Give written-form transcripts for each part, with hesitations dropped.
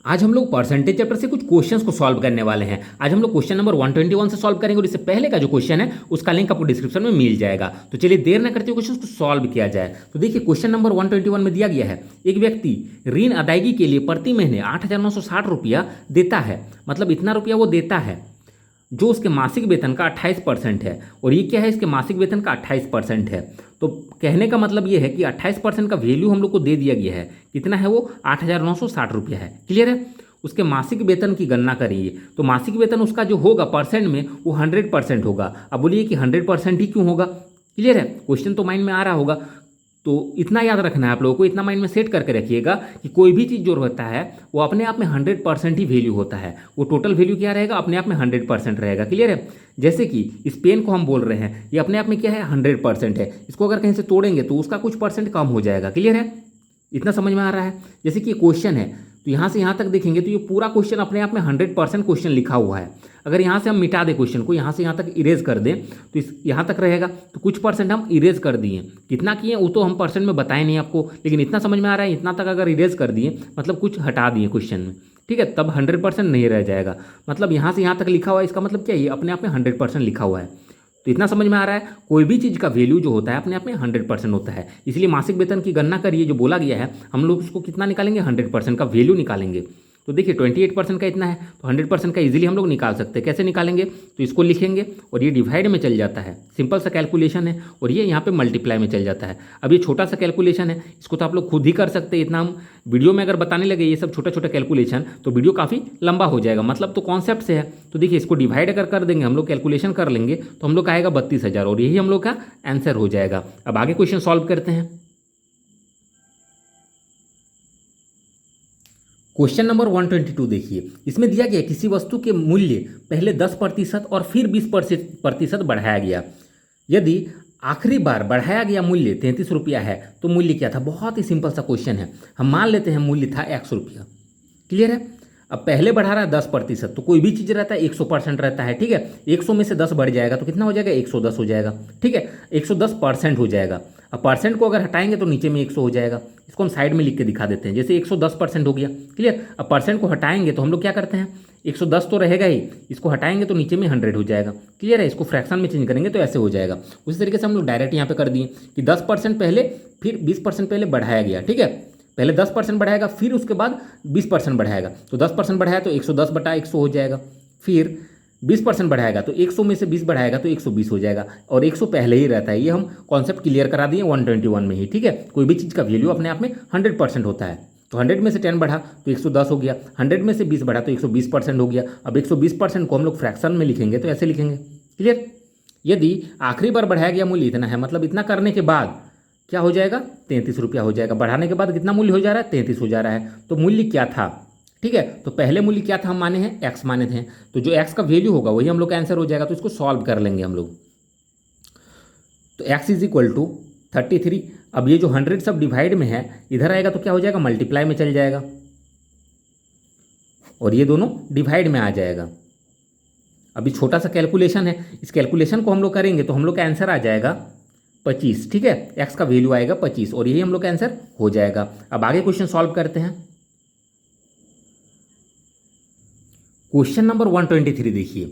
आज हम लोग परसेंटेज चैप्टर से कुछ क्वेश्चंस को सॉल्व करने वाले हैं। आज हम लोग क्वेश्चन नंबर 121 से सॉल्व करेंगे और इससे पहले का जो क्वेश्चन है उसका लिंक आपको डिस्क्रिप्शन में मिल जाएगा। तो चलिए देर न करते हुए क्वेश्चन को सॉल्व किया जाए। तो देखिए क्वेश्चन नंबर 121 में दिया गया है, एक व्यक्ति ऋण अदायगी के लिए प्रति महीने 8,960 रुपया देता है, मतलब इतना रुपया वो देता है जो उसके मासिक वेतन का 28% है। और ये क्या है, इसके मासिक वेतन का 28% है। तो कहने का मतलब ये है कि 28% का वैल्यू हम लोग को दे दिया गया है। कितना है वो? 8,960 रुपया है। क्लियर है? उसके मासिक वेतन की गणना करिए तो मासिक वेतन उसका जो होगा परसेंट में वो 100% होगा। अब बोलिए कि 100% ही क्यों होगा? क्लियर है? क्वेश्चन तो माइंड में आ रहा होगा। तो इतना याद रखना है आप लोगों को, इतना माइंड में सेट करके रखिएगा कि कोई भी चीज़ जो होता है वो अपने आप में 100% ही वैल्यू होता है। वो टोटल वैल्यू क्या रहेगा? अपने आप में 100% रहेगा। क्लियर है? जैसे कि इस पेन को हम बोल रहे हैं, ये अपने आप में क्या है? 100% है। इसको अगर कहीं से तोड़ेंगे तो उसका कुछ परसेंट कम हो जाएगा। क्लियर है? इतना समझ में आ रहा है? जैसे कि क्वेश्चन है तो यहाँ से यहाँ तक देखेंगे तो ये पूरा क्वेश्चन अपने आप में 100% क्वेश्चन लिखा हुआ है। अगर यहाँ से हम मिटा दें क्वेश्चन को, यहाँ से यहाँ तक इरेज कर दें तो इस यहाँ तक रहेगा। तो कुछ परसेंट हम इरेज कर दिए, कितना किए वो तो हम परसेंट में बताए नहीं आपको, लेकिन इतना समझ में आ रहा है, इतना तक अगर इरेज कर दिए मतलब कुछ हटा दिए क्वेश्चन में, ठीक है, तब 100% नहीं रह जाएगा। मतलब यहाँ से यहाँ तक लिखा हुआ है, इसका मतलब क्या है? ये अपने आप में 100% लिखा हुआ है। तो इतना समझ में आ रहा है, कोई भी चीज़ का वैल्यू जो होता है अपने आप में 100% होता है। इसलिए मासिक वेतन की गणना करिए जो बोला गया है, हम लोग उसको कितना निकालेंगे? 100% का वैल्यू निकालेंगे। तो देखिए 28% का इतना है तो 100% का इजीली हम लोग निकाल सकते हैं। कैसे निकालेंगे? तो इसको लिखेंगे और ये डिवाइड में चल जाता है, सिंपल सा कैलकुलेशन है, और ये यहाँ पे मल्टीप्लाई में चल जाता है। अब ये छोटा सा कैलकुलेशन है, इसको तो आप लोग खुद ही कर सकते हैं। इतना हम वीडियो में अगर बताने लगे ये सब छोटा छोटा कैलकुलेशन तो वीडियो काफ़ी लंबा हो जाएगा। मतलब तो कॉन्सेप्ट से है। तो देखिए इसको डिवाइड अगर कर देंगे हम लोग, कैलकुलेशन कर लेंगे तो हम लोग का आएगा 32,000 और यही हम लोग का आंसर हो जाएगा। अब आगे क्वेश्चन सॉल्व करते हैं। क्वेश्चन नंबर 122 देखिए, इसमें दिया गया किसी वस्तु के मूल्य पहले 10% और फिर 20% बढ़ाया गया। यदि आखिरी बार बढ़ाया गया मूल्य 33 रुपया है तो मूल्य क्या था? बहुत ही सिंपल सा क्वेश्चन है। हम मान लेते हैं मूल्य था 100 रुपया। क्लियर है? अब पहले बढ़ा रहा है 10%, तो कोई भी चीज़ रहता है 100% रहता है। ठीक है, 100 में से 10 बढ़ जाएगा तो कितना हो जाएगा? 110 हो जाएगा। ठीक है, 110% हो जाएगा। अब परसेंट को अगर हटाएंगे तो नीचे में 100 हो जाएगा। इसको हम साइड में लिख के दिखा देते हैं, जैसे 110% हो गया। क्लियर? अब परसेंट को हटाएंगे तो हम लोग क्या करते हैं? 110 तो रहेगा ही, इसको हटाएंगे तो नीचे में 100 हो जाएगा। क्लियर है? इसको फ्रैक्शन में चेंज करेंगे तो ऐसे हो जाएगा। उसी तरीके से हम लोग डायरेक्ट यहाँ पे कर दिए कि 10% पहले फिर 20% पहले बढ़ाया गया। ठीक है, पहले 10% बढ़ाएगा फिर उसके बाद 20% बढ़ाएगा। तो 10% बढ़ाया तो 110/100 हो जाएगा। फिर 20% बढ़ाएगा तो 100 में से 20 बढ़ाएगा तो 120 हो जाएगा। और 100 पहले ही रहता है। ये हम कॉन्सेप्ट क्लियर करा दिए 121 में ही। ठीक है, कोई भी चीज़ का वैल्यू अपने आप में 100% होता है। तो 100 में से 10 बढ़ा तो 110 हो गया, 100 में से 20 बढ़ा तो 120% हो गया। अब 120% को हम लोग फ्रैक्शन में लिखेंगे तो ऐसे लिखेंगे। क्लियर? यदि आखिरी बार बढ़ाया गया मूल्य इतना है, मतलब इतना करने के बाद क्या हो जाएगा? 33 रुपया हो जाएगा। बढ़ाने के बाद कितना मूल्य हो जा रहा है? 33 हो जा रहा है। तो मूल्य क्या था? ठीक है, तो पहले मूल्य क्या था? हम माने हैं एक्स माने थे, तो जो एक्स का वैल्यू होगा वही हम लोग का आंसर हो जाएगा। तो इसको सॉल्व कर लेंगे हम लोग। तो एक्स इज इक्वल टू 33। अब ये जो 100 सब डिवाइड में है इधर आएगा तो क्या हो जाएगा? मल्टीप्लाई में चल जाएगा और ये दोनों डिवाइड में आ जाएगा। अभी छोटा सा कैलकुलेशन है, इस कैलकुलेशन को हम लोग करेंगे तो हम लोग का आंसर आ जाएगा 25। ठीक है, एक्स का वैल्यू आएगा 25 और यही हम लोग का आंसर हो जाएगा। अब आगे क्वेश्चन सॉल्व करते हैं। क्वेश्चन नंबर 123 देखिए,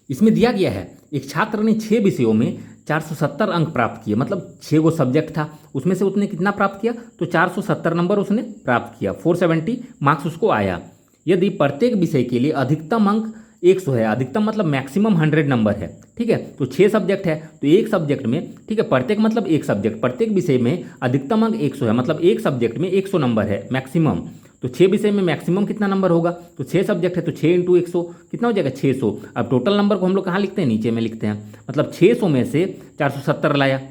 इसमें दिया गया है एक छात्र ने 6 विषयों में 470 अंक प्राप्त किए। मतलब 6 गो सब्जेक्ट था, उसमें से उसने कितना प्राप्त किया? तो 470 नंबर उसने प्राप्त किया। 470 मार्क्स उसको आया। यदि प्रत्येक विषय के लिए अधिकतम अंक 100 है, अधिकतम मतलब मैक्सिमम 100 नंबर है। ठीक है, तो 6 सब्जेक्ट है तो एक सब्जेक्ट में, ठीक है, प्रत्येक मतलब एक सब्जेक्ट, प्रत्येक विषय में अधिकतम अंक 100 है, मतलब एक सब्जेक्ट में 100 नंबर है मैक्सिमम। तो 6 विषय में मैक्सिमम कितना नंबर होगा? तो 6 सब्जेक्ट है तो 6 × 100 कितना हो जाएगा? 600। अब टोटल नंबर को हम लोग कहाँ लिखते हैं? नीचे में लिखते हैं। मतलब 600 में से 470 लाया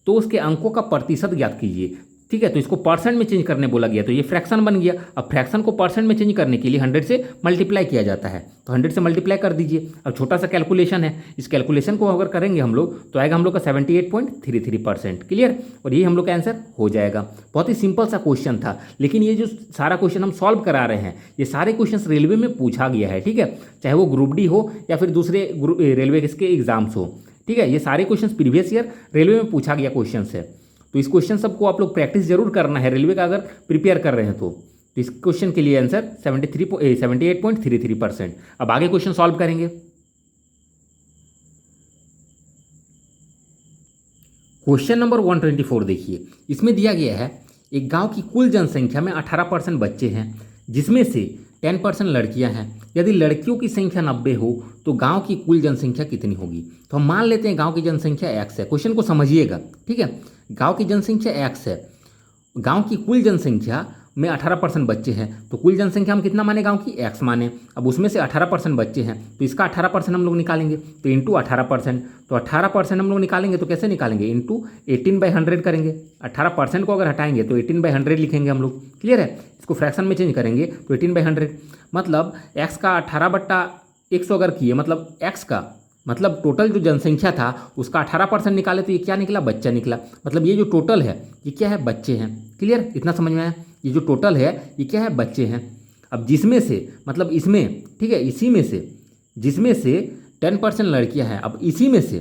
तो उसके अंकों का प्रतिशत ज्ञात कीजिए। ठीक है, तो इसको परसेंट में चेंज करने बोला गया तो ये फ्रैक्शन बन गया। अब फ्रैक्शन को परसेंट में चेंज करने के लिए 100 से मल्टीप्लाई किया जाता है, तो 100 से मल्टीप्लाई कर दीजिए। अब छोटा सा कैलकुलेशन है, इस कैलकुलेशन को अगर करेंगे हम लोग तो आएगा हम लोग का 78.33%। क्लियर? और ये हम लोग का आंसर हो जाएगा। बहुत ही सिंपल सा क्वेश्चन था, लेकिन ये जो सारा क्वेश्चन हम सॉल्व करा रहे हैं ये सारे क्वेश्चन रेलवे में पूछा गया है। ठीक है, चाहे वो ग्रुप डी हो या फिर दूसरे रेलवे के एग्जाम्स हो। ठीक है, ये सारे क्वेश्चन प्रीवियस ईयर रेलवे में पूछा गया क्वेश्चन है। तो इस क्वेश्चन सबको आप लोग प्रैक्टिस जरूर करना है रेलवे का अगर प्रिपेयर कर रहे हैं तो तो इस क्वेश्चन के लिए आंसर 78.33%। अब आगे क्वेश्चन सॉल्व करेंगे। क्वेश्चन नंबर 124 देखिए, इसमें दिया गया है एक गांव की कुल जनसंख्या में 18% बच्चे हैं, जिसमें से 10% लड़कियां हैं। यदि लड़कियों की संख्या 90 हो तो गांव की कुल जनसंख्या कितनी होगी। तो हम मान लेते हैं गांव की जनसंख्या x है। क्वेश्चन को समझिएगा, ठीक है। गांव की जनसंख्या x है, गांव की कुल जनसंख्या में 18% बच्चे हैं, तो कुल जनसंख्या हम कितना माने, गांव की x माने। अब उसमें से 18% बच्चे हैं तो इसका 18% हम लोग निकालेंगे, तो इंटू 18%। तो 18% हम लोग निकालेंगे तो कैसे निकालेंगे, इंटू 18/100 करेंगे। 18% को अगर हटाएंगे तो 18/100 लिखेंगे हम लोग। क्लियर है। इसको फ्रैक्शन में चेंज करेंगे तो 18/100 मतलब x का 18/100 अगर किए, मतलब x का मतलब टोटल जो जनसंख्या था उसका 18% निकाले तो ये क्या निकला, बच्चा निकला। मतलब ये जो टोटल है ये क्या है, बच्चे हैं। क्लियर, इतना समझ में आया। ये जो टोटल है ये क्या है, बच्चे हैं। अब जिसमें से मतलब इसमें, ठीक है, इसी में से जिसमें से 10% लड़कियां हैं। अब इसी में से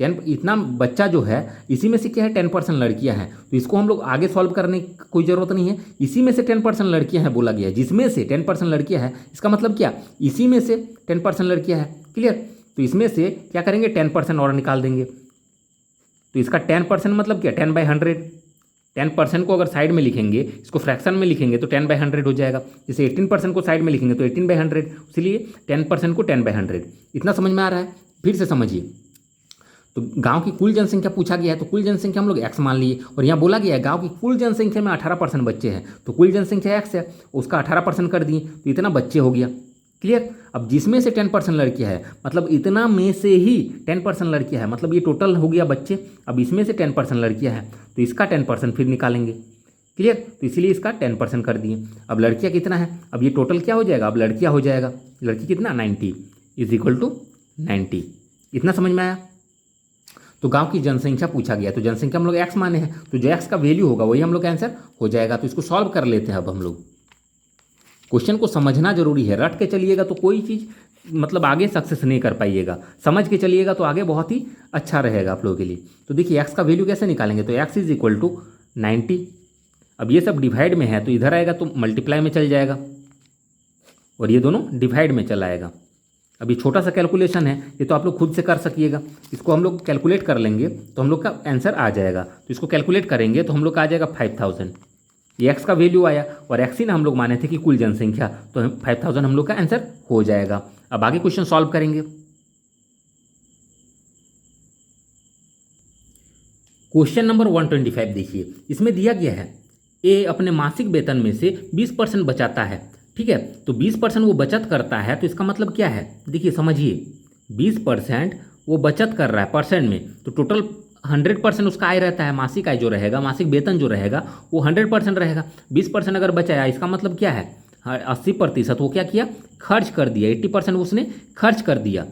10, इतना बच्चा जो है इसी में से क्या है, 10% लड़कियां हैं। तो इसको हम लोग आगे सॉल्व करने की कोई ज़रूरत नहीं है। इसी में से 10% लड़कियां हैं बोला गया है, जिसमें से 10% लड़कियां हैं, इसका मतलब क्या, इसी में से 10% लड़कियां हैं। क्लियर, तो इसमें से क्या करेंगे, 10% और निकाल देंगे। तो इसका 10% मतलब क्या, 10/100। 10% को अगर साइड में लिखेंगे, इसको फ्रैक्शन में लिखेंगे तो 10/100 हो जाएगा। जैसे 18% को साइड में लिखेंगे तो 18/100, इसलिए 10% को 10/100। इतना समझ में आ रहा है। फिर से समझिए, तो गांव की कुल जनसंख्या पूछा गया है तो कुल जनसंख्या हम लोग x मान लिए, और यहाँ बोला गया है गांव की कुल जनसंख्या में 18% बच्चे हैं, तो कुल जनसंख्या x है, उसका 18% कर दिए तो इतना बच्चे हो गया। क्लियर। अब जिसमें से 10% लड़कियां है, मतलब इतना में से ही 10% लड़कियां है, मतलब ये टोटल हो गया बच्चे। अब इसमें से 10% लड़कियां हैं तो इसका 10% फिर निकालेंगे। क्लियर, तो इसीलिए इसका 10% कर दिए। अब लड़कियां कितना है, अब ये टोटल क्या हो जाएगा, अब लड़कियां हो जाएगा, लड़की कितना 90 = 90। इतना समझ में आया। तो गांव की जनसंख्या पूछा गया तो जनसंख्या हम लोग x माने हैं, तो जो x का वैल्यू होगा वही हम लोग का आंसर हो जाएगा। तो इसको सॉल्व कर लेते हैं। अब हम लोग क्वेश्चन को समझना जरूरी है, रट के चलिएगा तो कोई चीज़ मतलब आगे सक्सेस नहीं कर पाइएगा, समझ के चलिएगा तो आगे बहुत ही अच्छा रहेगा आप लोगों के लिए। तो देखिए x का वैल्यू कैसे निकालेंगे, तो x = 90। अब ये सब डिवाइड में है तो इधर आएगा तो मल्टीप्लाई में चल जाएगा, और ये दोनों डिवाइड में चला आएगा। अब ये छोटा सा कैलकुलेशन है, ये तो आप लोग खुद से कर सकिएगा। इसको हम लोग कैलकुलेट कर लेंगे तो हम लोग का आंसर आ जाएगा। तो इसको कैलकुलेट करेंगे तो हम लोग का आ जाएगा 5000। ये x का वैल्यू आया और x ही ना हम लोग माने थे कि कुल जनसंख्या, तो 5000 हम लोग का आंसर हो जाएगा। अब आगे क्वेश्चन सॉल्व करेंगे। क्वेश्चन नंबर 125 देखिए, इसमें दिया गया है ए अपने मासिक वेतन में से 20% बचाता है। ठीक है, तो 20% वो बचत करता है, तो इसका मतलब क्या है, देखिए समझिए, 20% वो बचत कर रहा है परसेंट में, तो टोटल 100% उसका आय रहता है। मासिक आय जो रहेगा, मासिक वेतन जो रहेगा वो 100% रहेगा। 20% अगर बचाया, इसका मतलब क्या है, 80% वो क्या किया, खर्च कर दिया। 80% उसने खर्च कर दिया।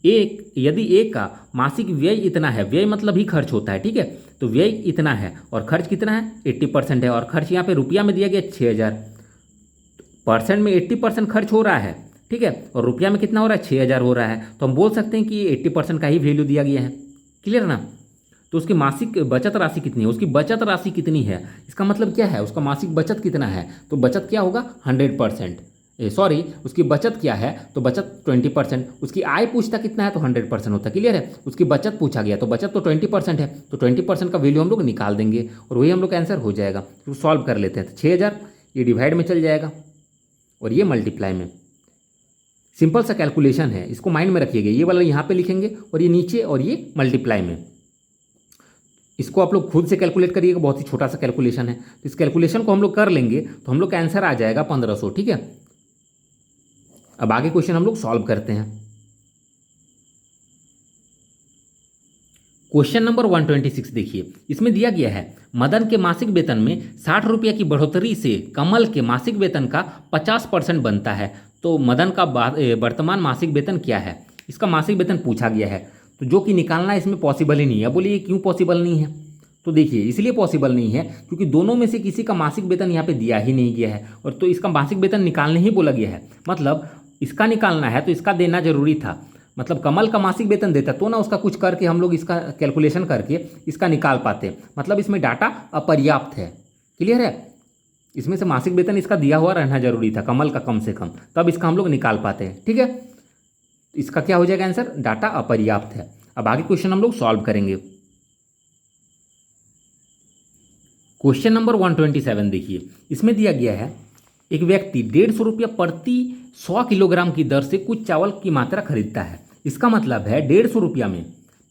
यदि एक का मासिक व्यय इतना है, व्यय मतलब ही खर्च होता है, ठीक है, तो व्यय इतना है और खर्च कितना है, 80% है, और खर्च यहाँ पे रुपया में दिया गया 6000। परसेंट में 80% खर्च हो रहा है, ठीक है, और रुपया में कितना हो रहा है, 6000 हो रहा है, तो हम बोल सकते हैं कि 80% का ही वैल्यू दिया गया है। क्लियर ना। तो उसकी मासिक बचत राशि कितनी है, उसकी बचत राशि कितनी है, इसका मतलब क्या है, उसका मासिक बचत कितना है, तो बचत क्या होगा 100%। सॉरी, उसकी बचत क्या है, तो बचत 20%। उसकी आय पूछता कितना है तो 100% होता है। क्लियर है, उसकी बचत पूछा गया तो बचत तो 20% है, तो 20% का वैल्यू हम लोग निकाल देंगे और वही हम लोग का आंसर हो जाएगा। तो सॉल्व कर लेते हैं। तो 6000 ये डिवाइड में चल जाएगा और ये मल्टीप्लाई में। सिंपल सा कैलकुलेशन है, इसको माइंड में रखिएगा। ये वाला यहाँ पे लिखेंगे और ये नीचे, और ये मल्टीप्लाई में। इसको आप लोग खुद से कैलकुलेट करिएगा, बहुत ही छोटा सा कैलकुलेशन है। तो इस कैलकुलेशन को हम लोग कर लेंगे तो हम लोग का आंसर आ जाएगा 1500। ठीक है, अब आगे क्वेश्चन हम लोग सॉल्व करते हैं। क्वेश्चन नंबर 126 देखिए, इसमें दिया गया है मदन के मासिक वेतन में 60 रुपये की बढ़ोतरी से कमल के मासिक वेतन का 50% बनता है। तो मदन का वर्तमान मासिक वेतन क्या है, इसका मासिक वेतन पूछा गया है, तो जो कि निकालना इसमें पॉसिबल ही नहीं है। बोलिए क्यों पॉसिबल नहीं है, तो देखिए इसलिए पॉसिबल नहीं है क्योंकि दोनों में से किसी का मासिक वेतन यहाँ पे दिया ही नहीं गया है, और तो इसका मासिक वेतन निकालने ही बोला गया है। मतलब इसका निकालना है तो इसका देना जरूरी था। मतलब कमल का मासिक वेतन देता तो ना उसका कुछ करके हम लोग इसका कैलकुलेशन करके इसका निकाल पाते। मतलब इसमें डाटा अपर्याप्त है। क्लियर है, इसमें से मासिक वेतन इसका दिया हुआ रहना जरूरी था, कमल का कम से कम, तब इसका हम लोग निकाल पाते हैं। ठीक है, इसका क्या हो जाएगा आंसर, डाटा अपर्याप्त है। अब आगे क्वेश्चन हम लोग सॉल्व करेंगे। क्वेश्चन नंबर 127 देखिए, इसमें दिया गया है एक व्यक्ति 150 रुपया प्रति 100 किलोग्राम की दर से कुछ चावल की मात्रा खरीदता है। इसका मतलब है 150 रुपया में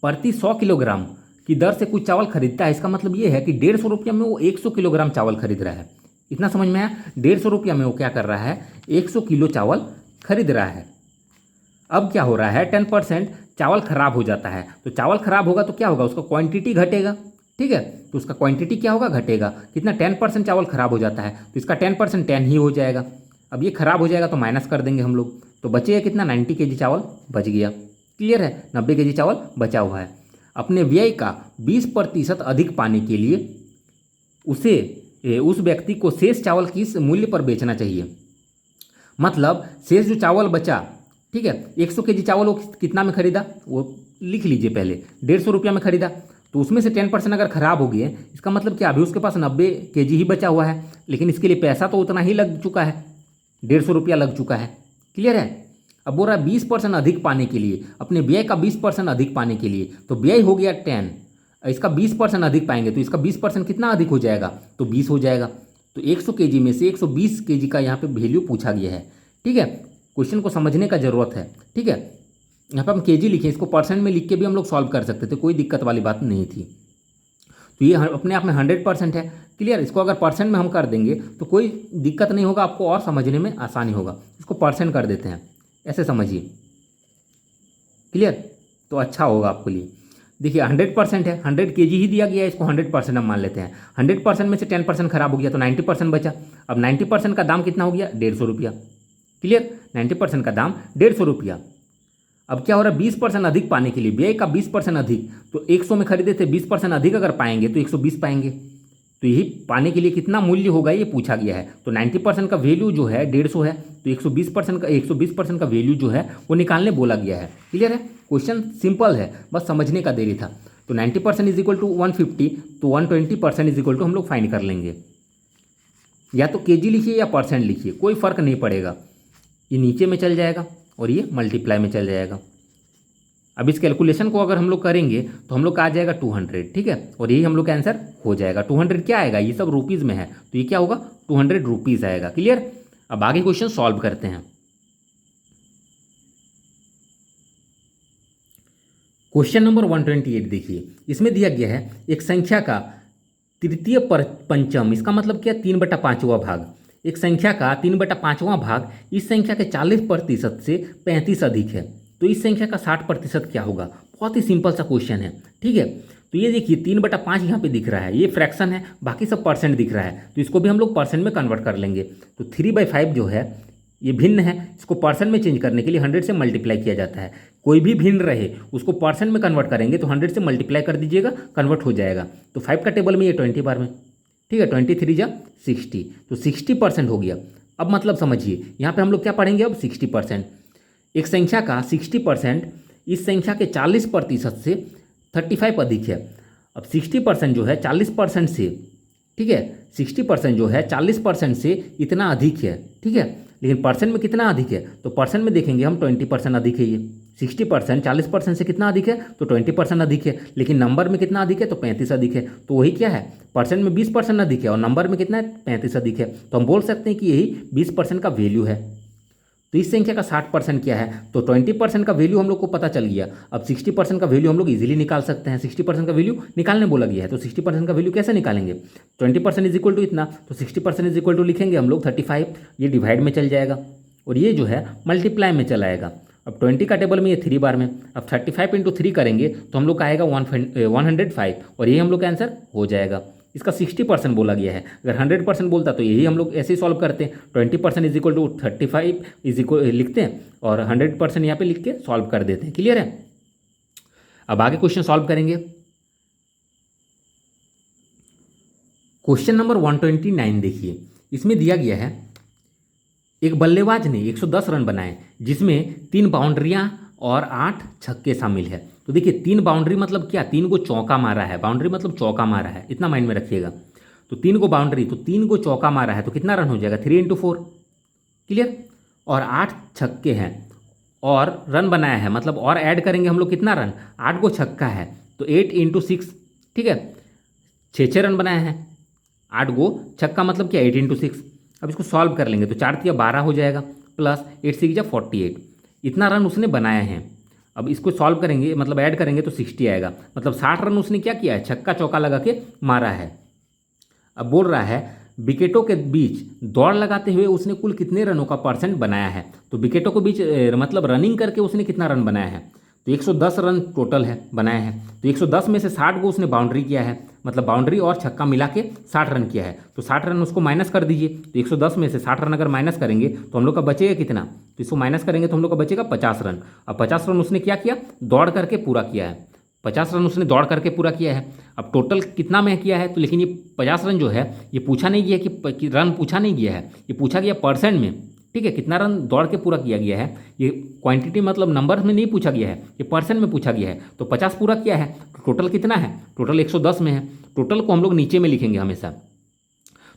प्रति 100 किलोग्राम की दर से कुछ चावल खरीदता है। इसका मतलब ये है कि 150 रुपया में वो 100 किलोग्राम चावल खरीद रहा है। इतना समझ में आया, 150 रुपया में वो क्या कर रहा है, 100 किलो चावल खरीद रहा है। अब क्या हो रहा है, 10% चावल खराब हो जाता है। तो चावल खराब होगा तो क्या होगा, उसका क्वांटिटी घटेगा। ठीक है, तो उसका क्वांटिटी क्या होगा, घटेगा। कितना, 10% चावल खराब हो जाता है, तो इसका 10% 10 ही हो जाएगा। अब ये खराब हो जाएगा तो माइनस कर देंगे हम लोग, तो बचेगा कितना, 90 kg चावल बच गया। क्लियर है, 90 kg चावल बचा हुआ है। अपने व्यय का 20% अधिक पाने के लिए उस व्यक्ति को शेष चावल किस मूल्य पर बेचना चाहिए। मतलब शेष जो चावल बचा, ठीक है, 100 kg चावल वो कितना में खरीदा, वो लिख लीजिए पहले, 150 रुपया में खरीदा। तो उसमें से 10% अगर खराब हो गए, इसका मतलब क्या, अभी उसके पास 90 kg ही बचा हुआ है, लेकिन इसके लिए पैसा तो उतना ही लग चुका है, 150 रुपया लग चुका है। क्लियर है। अब बोल रहा है 20% अधिक पाने के लिए, अपने व्यय का 20% अधिक पाने के लिए, तो व्यय हो गया 10, इसका 20% अधिक पाएंगे तो इसका 20% कितना अधिक हो जाएगा, तो 20 हो जाएगा। तो 100 kg में से 120 kg का यहाँ पे वैल्यू पूछा गया है। ठीक है, क्वेश्चन को समझने का जरूरत है। ठीक है, यहाँ पर हम केजी लिखे, इसको परसेंट में लिख के भी हम लोग सॉल्व कर सकते थे, कोई दिक्कत वाली बात नहीं थी। तो ये अपने आप में 100% है। क्लियर, इसको अगर परसेंट में हम कर देंगे तो कोई दिक्कत नहीं होगा, आपको और समझने में आसानी होगा। इसको परसेंट कर देते हैं, ऐसे समझिए। क्लियर, तो अच्छा होगा आपके लिए। देखिए 100% है, 100 kg ही दिया गया है, इसको 100% हम मान लेते हैं। 100% में से 10% खराब हो गया तो 90% बचा। अब 90% का दाम कितना हो गया, 150 रुपया। क्लियर, 90% का दाम 150 रुपया। अब क्या हो रहा है, 20% अधिक पाने के लिए, व्यय का 20% अधिक, तो 100 में खरीदे थे, 20% अधिक अगर पाएंगे तो 120 पाएंगे। तो यही पाने के लिए कितना मूल्य होगा ये पूछा गया है। तो 90% का वैल्यू जो है 150 है, तो 120% का वैल्यू जो है वो निकालने बोला गया है। क्लियर है, क्वेश्चन सिंपल है, बस समझने का देरी था। तो 90% इज इक्वल टू 150, तो 120% इज इक्वल टू हम लोग फाइंड कर लेंगे। या तो केजी लिखिए या परसेंट लिखिए, कोई फर्क नहीं पड़ेगा। ये नीचे में चल जाएगा और ये मल्टीप्लाई में चल जाएगा। अब इस कैलकुलेशन को अगर हम लोग करेंगे तो हम लोग का आ जाएगा 200। ठीक है, और यही हम लोग का आंसर हो जाएगा। 200 क्या आएगा, ये सब रुपीज़ में है, तो ये क्या होगा, 200 रुपीज़ आएगा। क्लियर, अब आगे क्वेश्चन सॉल्व करते हैं। क्वेश्चन नंबर 128 देखिए, इसमें दिया गया है एक संख्या का तृतीय पंचम, इसका मतलब क्या, 3/5वां भाग। एक संख्या का 3/5वां भाग इस संख्या के 40% से 35 अधिक है, तो इस संख्या का 60% क्या होगा। बहुत ही सिंपल सा क्वेश्चन है। ठीक है, तो ये देखिए 3/5 यहाँ पे दिख रहा है, ये फ्रैक्शन है, बाकी सब परसेंट दिख रहा है, तो इसको भी हम लोग परसेंट में कन्वर्ट कर लेंगे। तो 3/5 जो है ये भिन्न है, इसको परसेंट में चेंज करने के लिए 100 से मल्टीप्लाई किया जाता है। कोई भी भिन्न रहे उसको परसेंट में कन्वर्ट करेंगे तो 100 से मल्टीप्लाई कर दीजिएगा, कन्वर्ट हो जाएगा। तो 5 का टेबल में ये 20 बार में, ठीक है, 23 जा 60, तो 60% हो गया। अब मतलब समझिए, यहाँ पे हम लोग क्या पढ़ेंगे अब, 60%। एक संख्या का 60% इस संख्या के 40% से 35 अधिक है। अब 60% जो है 40% से, ठीक है, 60% जो है 40% से इतना अधिक है। ठीक है, लेकिन परसेंट में कितना अधिक है, तो परसेंट में देखेंगे हम 20% अधिक है। ये 60% 40% से कितना अधिक है, तो 20% अधिक है, लेकिन नंबर में कितना अधिक है, तो 35 अधिक है। तो वही क्या है, परसेंट में 20% अधिक है और नंबर में कितना है, 35 अधिक है। तो हम बोल सकते हैं कि यही 20% का वैल्यू है। तो इस संख्या का 60% क्या है, तो 20% का वैल्यू हम लोग को पता चल गया। अब 60% का वैल्यू हम लोग इजीली निकाल सकते हैं। 60% का वैल्यू निकालने बोला गया है, तो 60% का वैल्यू कैसे निकालेंगे, 20% इज इक्वल टू इतना, तो 60% इज इक्वल टू लिखेंगे हम लोग 35, ये डिवाइड में चल जाएगा और ये जो है मल्टीप्लाई में चला आएगा। अब 20 का टेबल में ये 3 बार में, अब 35 × 3 करेंगे तो हम लोग का आएगा 105 और ये हम लोग का आंसर हो जाएगा। इसका 60% बोला गया है, अगर 100% बोलता तो यही हम लोग ऐसे ही सॉल्व करते हैं। 20% is equal to 35 is equal लिखते हैं और 100% यहाँ पे लिख के सॉल्व कर देते हैं। क्लियर है, अब आगे क्वेश्चन सॉल्व करेंगे। क्वेश्चन नंबर 129 देखिए, इसमें दिया गया है एक बल्लेबाज ने 110 रन बनाए जिसमें 3 बाउंड्रियां और 8 छक्के शामिल है। तो देखिए 3 बाउंड्री मतलब क्या, 3 को चौका मारा है, बाउंड्री मतलब चौका मारा है, इतना माइंड में रखिएगा। तो 3 को बाउंड्री, तो 3 को चौका मारा है तो कितना रन हो जाएगा, 3 × 4, क्लियर। और 8 छक्के हैं और रन बनाया है, मतलब और ऐड करेंगे हम लोग कितना रन, 8 को छक्का है तो 8 × 6, ठीक है, 6 रन बनाए हैं, 8 को छक्का मतलब क्या, 8 × 6। अब इसको सॉल्व कर लेंगे तो 4 × 12 हो जाएगा, प्लस 8 × 6 = 48, इतना रन उसने बनाया है। अब इसको सॉल्व करेंगे मतलब ऐड करेंगे तो 60 आएगा, मतलब 60 रन उसने क्या किया है, छक्का चौका लगा के मारा है। अब बोल रहा है विकेटों के बीच दौड़ लगाते हुए उसने कुल कितने रनों का परसेंट बनाया है, तो विकेटों के बीच मतलब रनिंग करके उसने कितना रन बनाया है, तो 110 रन टोटल है बनाया है। तो 110 में से 60 को उसने बाउंड्री किया है, मतलब बाउंड्री और छक्का मिला के 60 रन किया है, तो 60 रन उसको माइनस कर दीजिए। तो 110 में से 60 रन अगर माइनस करेंगे तो हम लोग का बचेगा कितना, तो इसको माइनस करेंगे तो हम लोग का बचेगा 50 रन। अब 50 रन उसने क्या किया, दौड़ करके पूरा किया है, 50 रन उसने दौड़ करके पूरा किया है। अब टोटल कितना में किया है, तो लेकिन ये 50 रन जो है ये पूछा नहीं गया कि रन पूछा नहीं गया है, ये पूछा गया परसेंट में, ठीक है, कितना रन दौड़ के पूरा किया गया है, ये क्वांटिटी मतलब नंबर में नहीं पूछा गया है, ये परसेंट में पूछा गया है। तो 50 पूरा किया है, टोटल कितना है, टोटल 110 में है, टोटल को हम लोग नीचे में लिखेंगे हमेशा।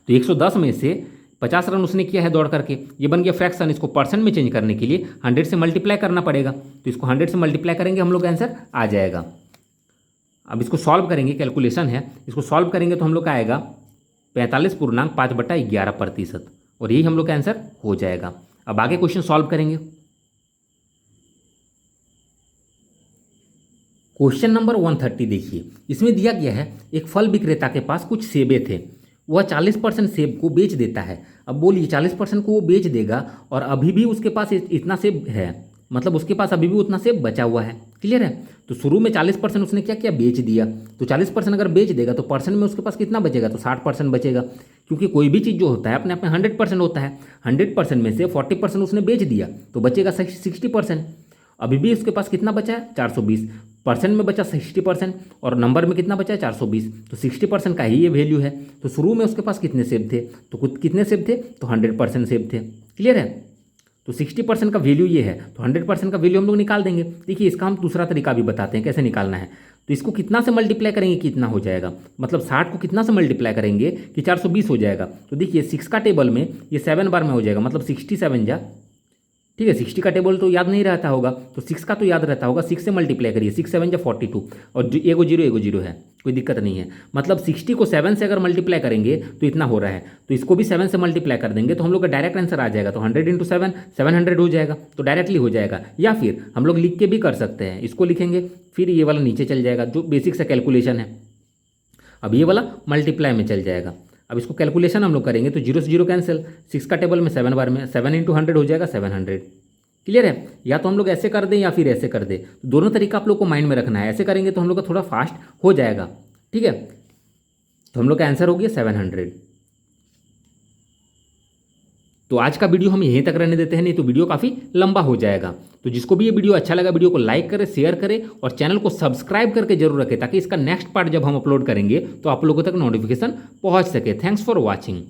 तो 110 में से 50 रन उसने किया है दौड़ करके, ये बन गया फ्रैक्शन, इसको परसेंट में चेंज करने के लिए 100 से मल्टीप्लाई करना पड़ेगा, तो इसको 100 से मल्टीप्लाई करेंगे हम लोग का आंसर आ जाएगा। अब इसको सॉल्व करेंगे, कैलकुलेशन है, इसको सॉल्व करेंगे तो हम लोग का आएगा 45.5/11%, और यही हम लोग का आंसर हो जाएगा। अब आगे क्वेश्चन सॉल्व करेंगे। क्वेश्चन नंबर 130 देखिए, इसमें दिया गया है एक फल विक्रेता के पास कुछ सेबे थे, वह 40% सेब को बेच देता है। अब बोलिए 40% को वो बेच देगा और अभी भी उसके पास इतना सेब है, मतलब उसके पास अभी भी उतना सेब बचा हुआ है, क्लियर है। तो शुरू में 40% उसने क्या किया, बेच दिया, तो 40% अगर बेच देगा तो परसेंट में उसके पास कितना बचेगा, तो 60% बचेगा, क्योंकि कोई भी चीज़ जो होता है अपने आप में 100% होता है। 100% में से 40% उसने बेच दिया तो बचेगा 60%। अभी भी उसके पास कितना बचा है, 420, परसेंट में बचा 60% और नंबर में कितना बचा है, 420, तो 60% का ही ये वैल्यू है। तो शुरू में उसके पास कितने सेब थे, तो कितने सेब थे, तो 100% सेब थे, क्लियर है। तो 60% का वैल्यू ये है, तो 100% का वैल्यू हम लोग निकाल देंगे। देखिए इसका हम दूसरा तरीका भी बताते हैं कैसे निकालना है। तो इसको कितना से मल्टीप्लाई करेंगे, कितना हो जाएगा, मतलब 60 को कितना से मल्टीप्लाई करेंगे कि 420 हो जाएगा। तो देखिए 6 का टेबल में ये 7 बार में हो जाएगा, मतलब 67 जा, ठीक है, 60 का टेबल तो याद नहीं रहता होगा, तो 6 का तो याद रहता होगा, 6 से मल्टीप्लाई करिए, 6 7 जा 42, और एगो जीरो है, कोई दिक्कत नहीं है। मतलब 60 को 7 से अगर मल्टीप्लाई करेंगे तो इतना हो रहा है, तो इसको भी 7 से मल्टीप्लाई कर देंगे तो हम लोग का डायरेक्ट आंसर आ जाएगा। तो 100 × 7 700 हो जाएगा, तो डायरेक्टली हो जाएगा। या फिर हम लोग लिख के भी कर सकते हैं, इसको लिखेंगे फिर ये वाला नीचे चल जाएगा, जो बेसिक सा कैलकुलेशन है। अब ये वाला मल्टीप्लाई में चल जाएगा। अब इसको कैलकुलेशन हम लोग करेंगे तो 0 से 0 कैंसिल, 6 का टेबल में 7 बार में 7 × 100 हो जाएगा 700, क्लियर है। या तो हम लोग ऐसे कर दें या फिर ऐसे कर दें, दोनों तरीका आप लोग को माइंड में रखना है। ऐसे करेंगे तो हम लोग का थोड़ा फास्ट हो जाएगा, ठीक है। तो हम लोग का आंसर हो गया 700। तो आज का वीडियो हम यहीं तक रहने देते हैं, नहीं तो वीडियो काफ़ी लंबा हो जाएगा। तो जिसको भी ये वीडियो अच्छा लगा, वीडियो को लाइक करें, शेयर करें और चैनल को सब्सक्राइब करके जरूर रखें, ताकि इसका नेक्स्ट पार्ट जब हम अपलोड करेंगे तो आप लोगों तक नोटिफिकेशन पहुंच सके। Thanks for watching.